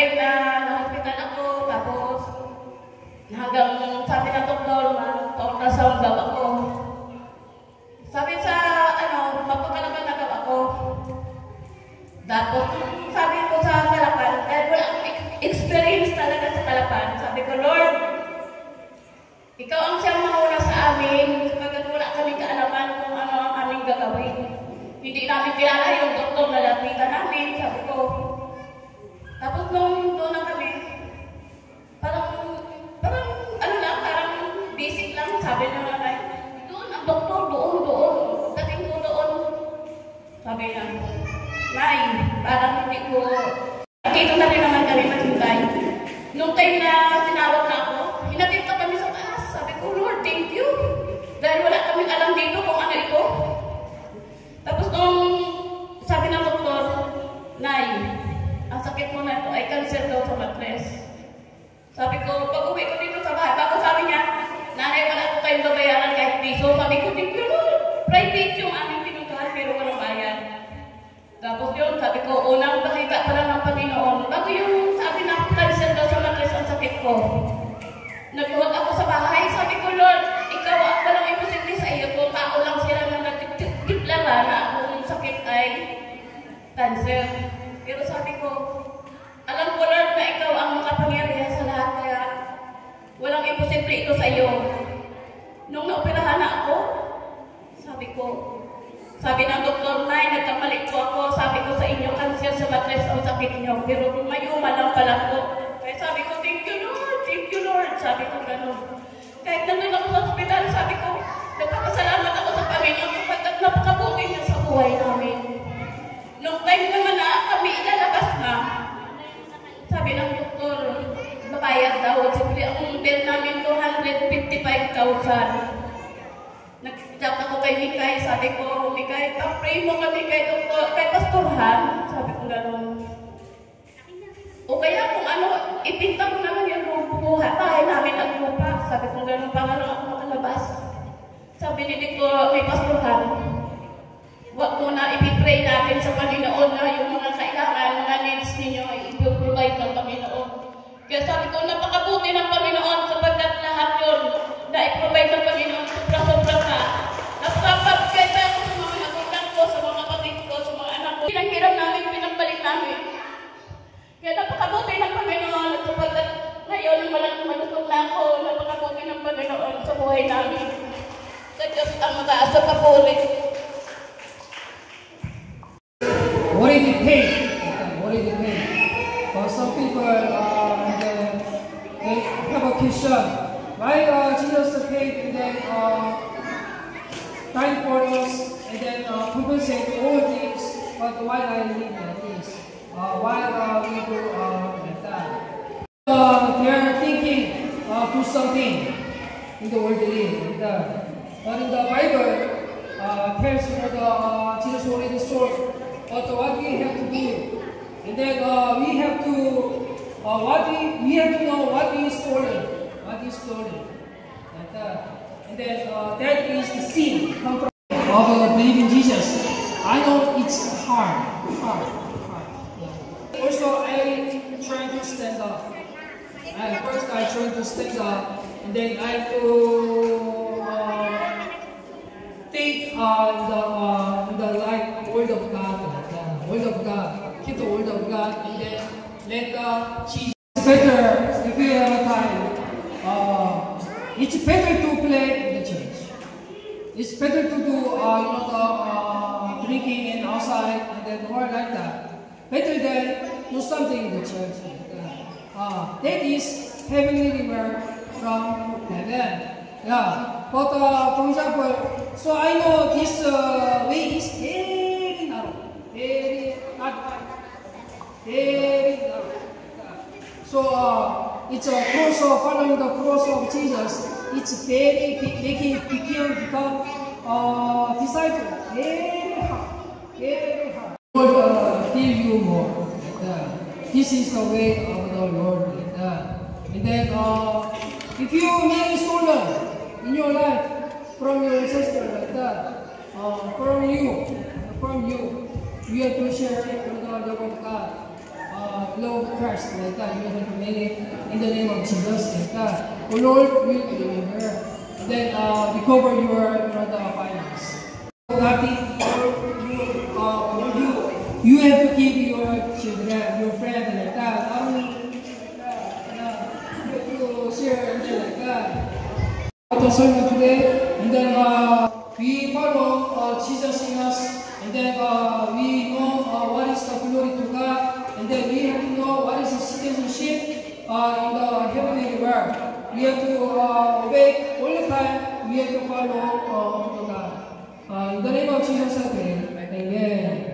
time na na-hospital ako, tapos hanggang sabi ng doktor, ultrasound daw ako. Sabi sa, magpapalaban na daw ako. Tapos, sabi ko sa Kalapan, dahil wala akong experience talaga sa Kalapan, sabi ko, Lord, ikaw ang siyang mauna sa amin, sapagkat wala kaming kaalaman kung ano ang aming gagawin. Hindi namin kilala yung doktor na lapitan namin, sabi ko. Tapos nung doon na kami, parang basic lang, sabi na nanay, doon ang doktor, doon. Dating ko doon. Sabi na, Nay, parang hindi ko, dito na rin naman kami maghintay. Nung time na tinawag na ako, hinatid ka kami sa taas. Sabi ko, Lord, thank you. Dahil wala kaming alam dito kung ano ito. Tapos nung sabi ng doktor, Nay, ang sakit mo na ito ay cancer daw sa mattress. Sabi ko, pag-uwi ko dito sa bahay, bago sabi niya, Nanay, wala ko kayong babayaran kahit piso. Sabi ko, thank you, Lord. Private yung aming pinuntahan, pero walang bayad. Tapos yun, sabi ko, unang nakita pa lang ng Panginoon. Bago yung sabi na cancer daw sa mattress ang sakit ko. Nagluhod ako sa bahay, sabi ko, Lord, ikaw ang walang imposible sa iyo. Kung tao lang sila na nagtitiplara na akong sakit ay cancer. Pero sabi ko, alam ko, Lord, na ikaw ang makapangyarihan sa lahat, kaya walang imposible ito sa iyo. Nung naoperahan na ako, sabi ng doktor, Nay, nagkamali po ako. Sabi ko sa inyo, cancer sa mattress ang sakit niyo. Pero mayuma lang pala po. Kaya sabi ko, thank you, Lord. Sabi ko gano'n. Kahit nandun ako sa hospital, sabi ko, nagpapasalamat ako sa Panginoon sapagkat napakabuti niya sa buhay namin. Nung time naman na kami ilalabas na, sabi ng doktor, babayad daw. Siyempre, ang bill namin 255,000. Nag-chat ako kay Mikay, sabi ko, Mikay, pray mo kami kay Pastorhan. Sabi ko gano'n. O kaya kung ano, ipinta ko naman yung buhay, bahay namin at lupa. Sabi ko gano'n, para lang ako makalabas. Sabi ni Pastorhan, wag mo na ipipray natin sa Panginoon na yung mga kailangan, mga needs ninyo, i-provide ng Panginoon. Kaya sabi ko, napakabuti ng Panginoon sapagkat lahat yun na i-provide ng Panginoon, sobra-sobra ka. Napapagkita ako sa mga magulang ko, sa mga kapatid ko, sa mga anak ko. Pinanghiram namin, pinambalik namin. Kaya napakabuti ng Panginoon sapagkat ngayon, malutong na ako, napakabuti ng Panginoon sa buhay namin. Sa Diyos ang mataas sa papuri. What did it pay? What did it pay? For some people, they have a question. Why Jesus paid and then died for us and then compensate all things, but why I live like this? Why we do like that? They are thinking do something in the world they live. But in the Bible, tells what Jesus already showed. But what we have to do, and then we have to know what is stolen, and then that is the sin come from of believing Jesus. I know it's hard. Yeah. Also, I try to stand up. First, I try to stand up, and then I to take the like word of God. Word of God, keep the word of God, and then let Jesus. It's better if you have a time. It's better to play in the church. It's better to do drinking and outside and then more like that. Better than do something in the church. That is heavenly river from heaven. Yeah. But for example, so I know this way is very narrow. Very narrow. So it's a cross of following the cross of Jesus. It's very become disciple. Very hard. Lord give you more. This is the way of the Lord. And then if you make stolen in your life from your ancestor like that, from you. We have to share it with the love of God. love Christ like that. You have to make it in the name of Jesus like that. Oh Lord, will deliver. And then recover your the finance. Nothing you have to keep your children, your friends like that. Not only you have to share like that. The sermon today, and then we follow Jesus in us, and then we know what is the glory to God, and then we have to know what is the citizenship in the heavenly world. We have to obey all the time. We have to follow to God. In the name of Jesus, I pray. Amen.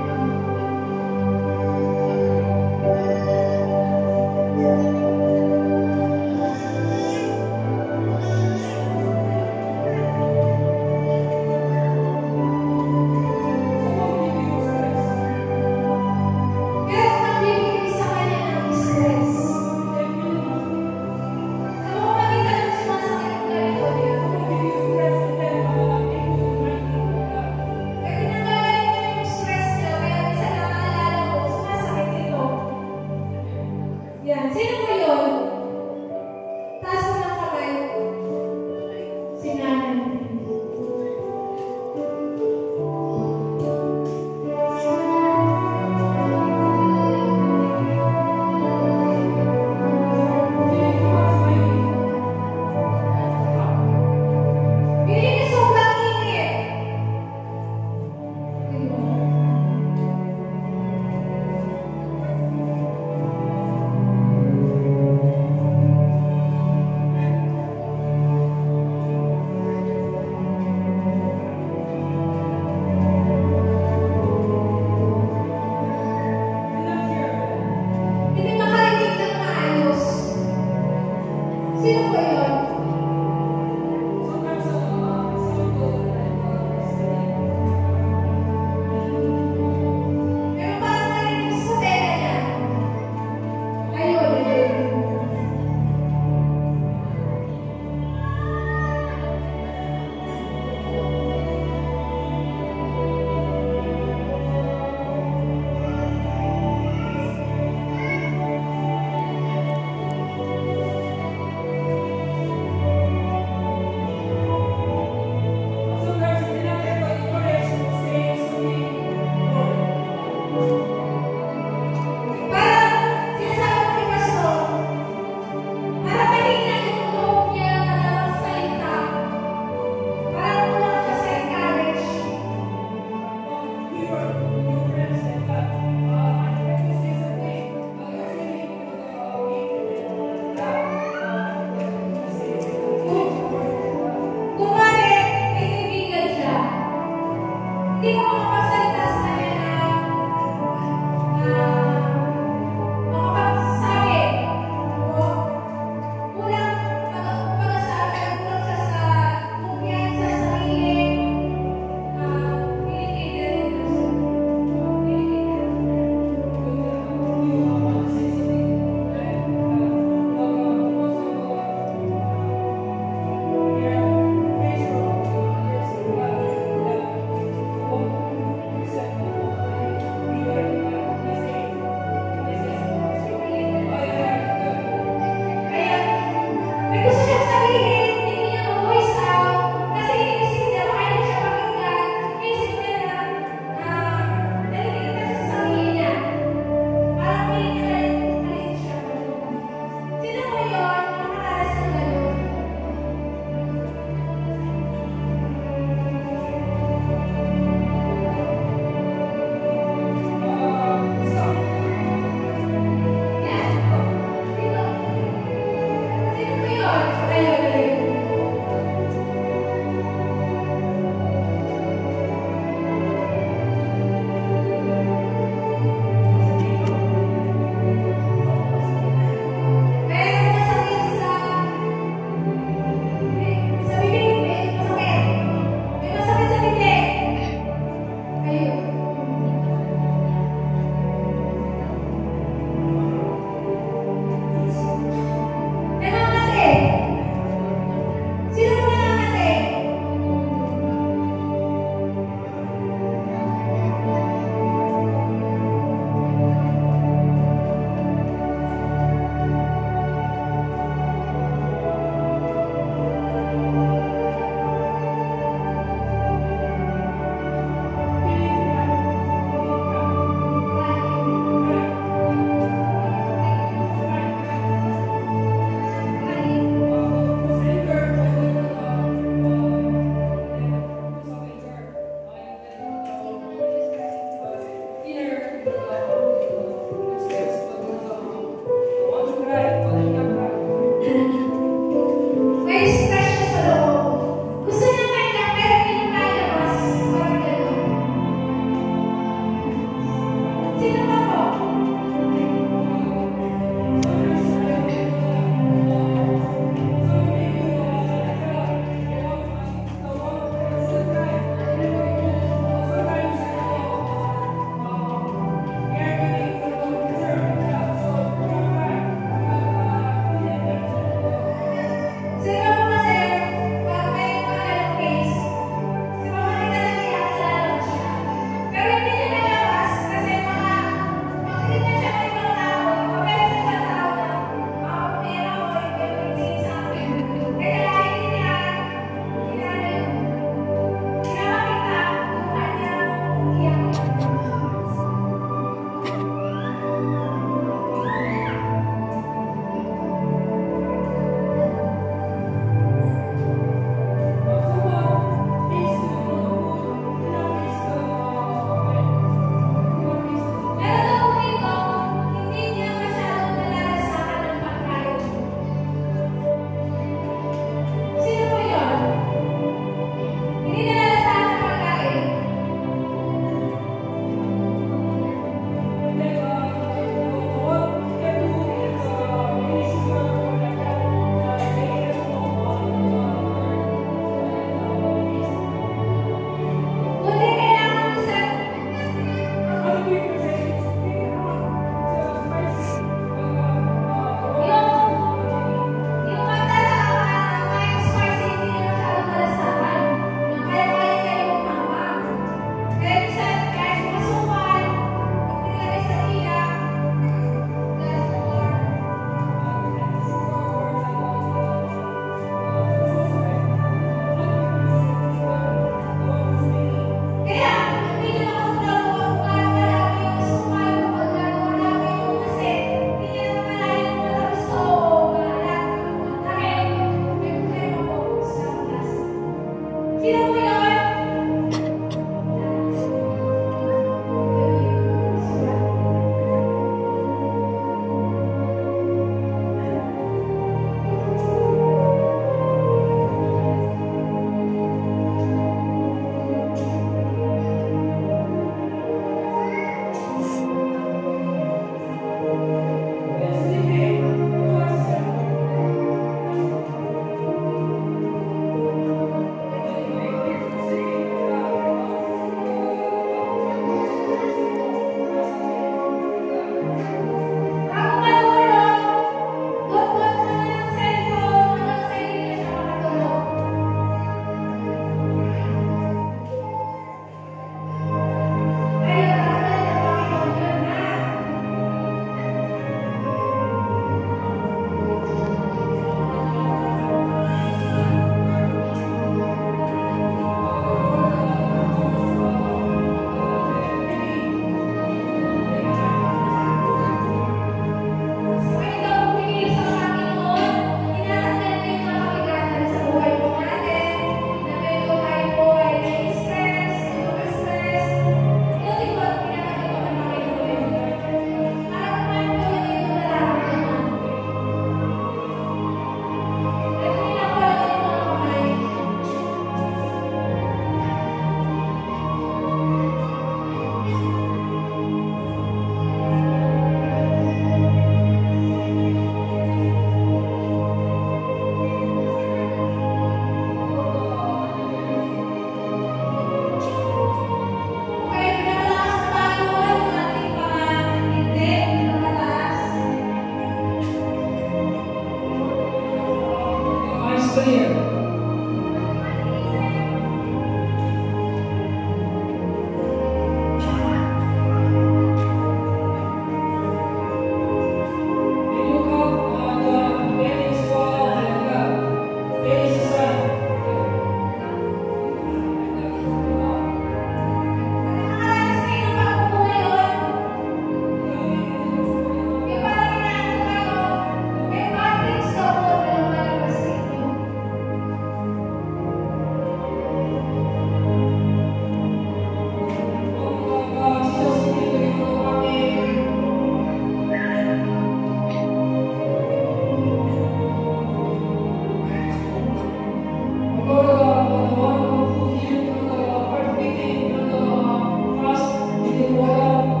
Lord,